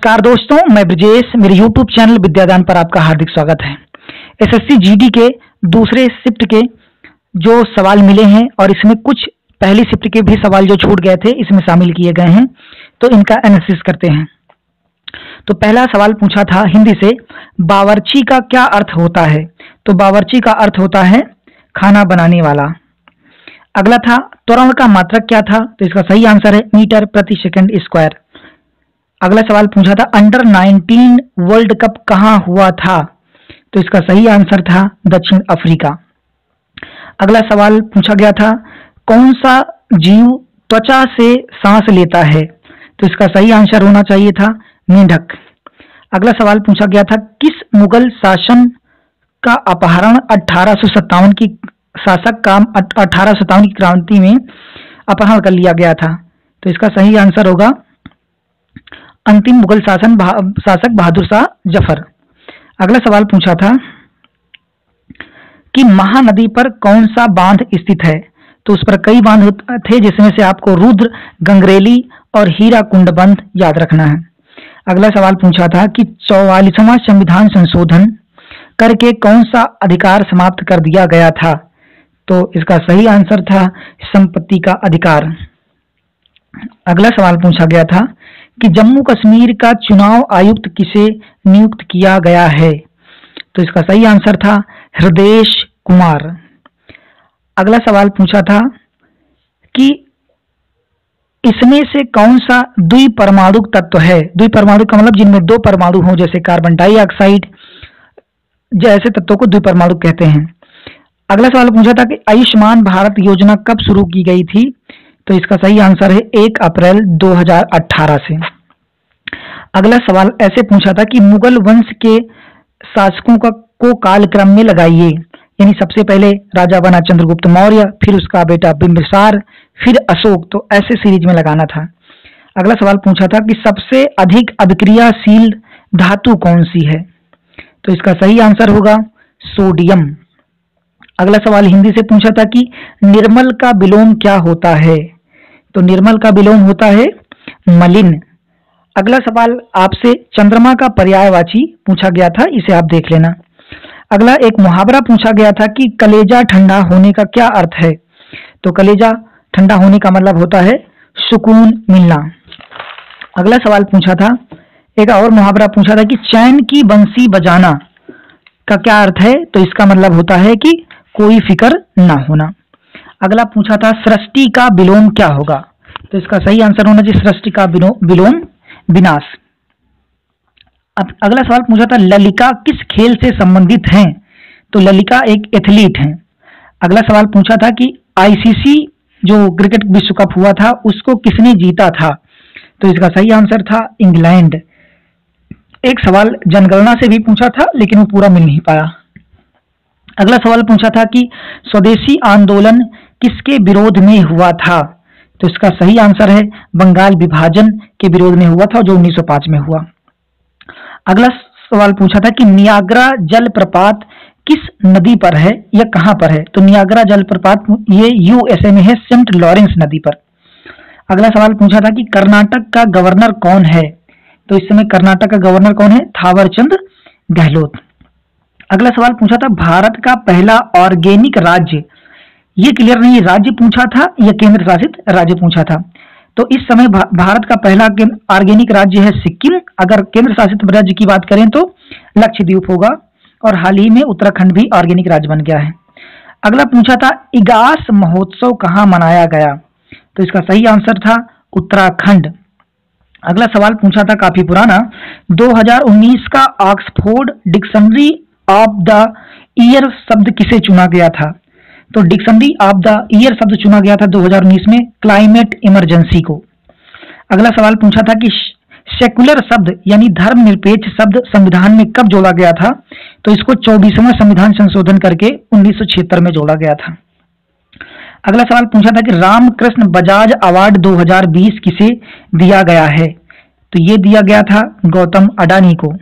नमस्कार दोस्तों, मैं ब्रजेश। मेरे YouTube चैनल विद्यादान पर आपका हार्दिक स्वागत है। एसएससी जीडी के दूसरे शिफ्ट के जो सवाल मिले हैं और इसमें कुछ पहली शिफ्ट के भी सवाल जो छूट गए थे इसमें शामिल किए गए हैं, तो इनका एनालिसिस करते हैं। तो पहला सवाल पूछा था हिंदी से, बावर्ची का क्या अर्थ होता है? तो बावर्ची का अर्थ होता है खाना बनाने वाला। अगला था त्वरण का मात्रक क्या था? तो इसका सही आंसर है मीटर प्रति सेकंड स्क्वायर। अगला सवाल पूछा था अंडर 19 वर्ल्ड कप कहाँ हुआ था? तो इसका सही आंसर था दक्षिण अफ्रीका। अगला सवाल पूछा गया था कौन सा जीव त्वचा से सांस लेता है? तो इसका सही आंसर होना चाहिए था मेंढक। अगला सवाल पूछा गया था किस मुगल शासन का अपहरण 1857 की शासक का 1857 की क्रांति में अपहरण कर लिया गया था? तो इसका सही आंसर होगा अंतिम मुगल शासक बहादुर शाह जफर। अगला सवाल पूछा था कि महानदी पर कौन सा बांध स्थित है? तो उस पर कई बांध थे जिसमें से आपको रुद्र, गंगरेली और हीराकुंड बांध याद रखना है। अगला सवाल पूछा था कि 44वां संविधान संशोधन करके कौन सा अधिकार समाप्त कर दिया गया था? तो इसका सही आंसर था संपत्ति का अधिकार। अगला सवाल पूछा गया था कि जम्मू कश्मीर का चुनाव आयुक्त किसे नियुक्त किया गया है? तो इसका सही आंसर था हृदेश कुमार। अगला सवाल पूछा था कि इसमें से कौन सा द्विपरमाणुक तत्व है? द्विपरमाणुक का मतलब जिनमें दो परमाणु हों, जैसे कार्बन डाइऑक्साइड, जैसे तत्वों को द्विपरमाणुक कहते हैं। अगला सवाल पूछा था कि आयुष्मान भारत योजना कब शुरू की गई थी? तो इसका सही आंसर है 1 अप्रैल 2018 से। अगला सवाल ऐसे पूछा था कि मुगल वंश के शासकों को कालक्रम में लगाइए, यानी सबसे पहले राजा बना चंद्रगुप्त मौर्य, फिर उसका बेटा बिंबिसार, फिर अशोक, तो ऐसे सीरीज में लगाना था। अगला सवाल पूछा था कि सबसे अधिक अभिक्रियाशील धातु कौन सी है? तो इसका सही आंसर होगा सोडियम। अगला सवाल हिंदी से पूछा था कि निर्मल का विलोम क्या होता है? तो निर्मल का विलोम होता है मलिन। अगला सवाल आपसे चंद्रमा का पर्यायवाची पूछा गया था, इसे आप देख लेना। अगला एक मुहावरा पूछा गया था कि कलेजा ठंडा होने का क्या अर्थ है? तो कलेजा ठंडा होने का मतलब होता है सुकून मिलना। अगला सवाल पूछा था, एक और मुहावरा पूछा था कि चैन की बंसी बजाना का क्या अर्थ है? तो इसका मतलब होता है कि कोई फिक्र ना होना। अगला पूछा था सृष्टि का विलोम क्या होगा? तो इसका सही आंसर होना चाहिए सृष्टि का विलोम विनाश। अब अगला सवाल पूछा था ललिका किस खेल से संबंधित हैं? तो ललिका एक एथलीट हैं। अगला सवाल पूछा था कि आईसीसी जो क्रिकेट विश्व कप हुआ था उसको किसने जीता था? तो इसका सही आंसर था इंग्लैंड। एक सवाल जनगणना से भी पूछा था लेकिन वो पूरा मिल नहीं पाया। अगला सवाल पूछा था कि स्वदेशी आंदोलन किसके विरोध में हुआ था? तो इसका सही आंसर है बंगाल विभाजन के विरोध में हुआ था जो 1905 में हुआ। अगला सवाल पूछा था कि नियाग्रा जलप्रपात किस नदी पर है या कहां पर है? तो नियाग्रा जलप्रपात ये यूएसए में है, सेंट लॉरेंस नदी पर। अगला सवाल पूछा था कि कर्नाटक का गवर्नर कौन है? तो इस समय कर्नाटक का गवर्नर कौन है? थावरचंद गहलोत। अगला सवाल पूछा था भारत का पहला ऑर्गेनिक राज्य, ये क्लियर नहीं राज्य पूछा था या केंद्र शासित राज्य पूछा था। तो इस समय भारत का पहला ऑर्गेनिक राज्य है सिक्किम। अगर केंद्र शासित राज्य की बात करें तो लक्षद्वीप होगा, और हाल ही में उत्तराखंड भी ऑर्गेनिक राज्य बन गया है। अगला पूछा था इगास महोत्सव कहाँ मनाया गया? तो इसका सही आंसर था उत्तराखंड। अगला सवाल पूछा था काफी पुराना, 2019 का Oxford dictionary of the year शब्द किसे चुना गया था? तो डिक्शनरी ऑफ द ईयर शब्द चुना गया था 2019 में क्लाइमेट इमरजेंसी को। अगला सवाल पूछा था कि सेकुलर शब्द यानी धर्मनिरपेक्ष शब्द संविधान में कब जोड़ा गया था? तो इसको 24वां संविधान संशोधन करके 1976 में जोड़ा गया था। अगला सवाल पूछा था कि रामकृष्ण बजाज अवार्ड 2020 किसे दिया गया है? तो ये दिया गया था गौतम अडानी को।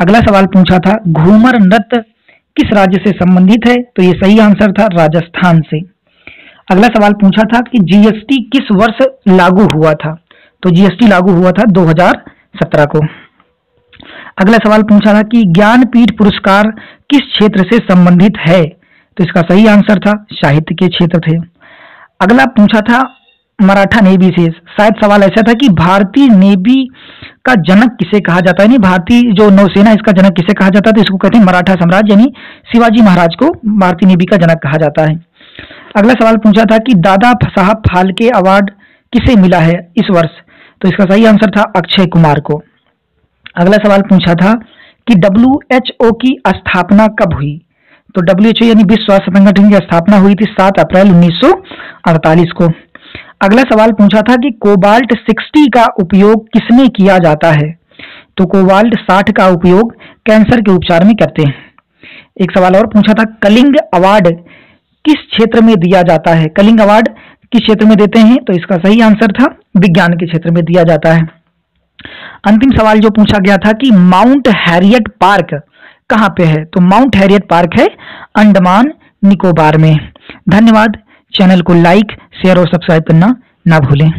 अगला सवाल पूछा था घूमर नृत्य किस राज्य से संबंधित है? तो ये सही आंसर था राजस्थान से। अगला सवाल पूछा था कि जीएसटी किस वर्ष लागू हुआ था? तो जीएसटी लागू हुआ था 2017 को। अगला सवाल पूछा था कि ज्ञानपीठ पुरस्कार किस क्षेत्र से संबंधित है, तो इसका सही आंसर था साहित्य के क्षेत्र थे। अगला पूछा था मराठा नेवी से, शायद सवाल ऐसा था कि भारतीय नेवी का जनक किसे कहा जाता है, नहीं भारतीय जो नौसेना इसका जनक किसे कहा जाता है, तो इसको कहते हैं मराठा साम्राज्य, यानी शिवाजी महाराज को भारतीय नेवी का जनक कहा जाता है। अगला सवाल पूछा था कि दादा साहब फाल्के अवार्ड किसे मिला है इस वर्ष, तो इसका सही आंसर था अक्षय कुमार को। अगला सवाल पूछा था कि WHO की स्थापना कब हुई, तो WHO यानी विश्व स्वास्थ्य संगठन की स्थापना हुई थी 7 अप्रैल 1948 को। अगला सवाल पूछा था कि कोबाल्ट 60 का उपयोग किसमें किया जाता है, तो कोबाल्ट 60 का उपयोग कैंसर के उपचार में करते हैं। एक सवाल और पूछा था कलिंग अवार्ड किस क्षेत्र में दिया जाता है, कलिंग अवार्ड किस क्षेत्र में देते हैं, तो इसका सही आंसर था विज्ञान के क्षेत्र में दिया जाता है। अंतिम सवाल जो पूछा गया था कि माउंट हैरियट पार्क कहाँ पे है, तो माउंट हैरियट पार्क है अंडमान निकोबार में। धन्यवाद। चैनल को लाइक, शेयर और सब्सक्राइब करना ना भूलें।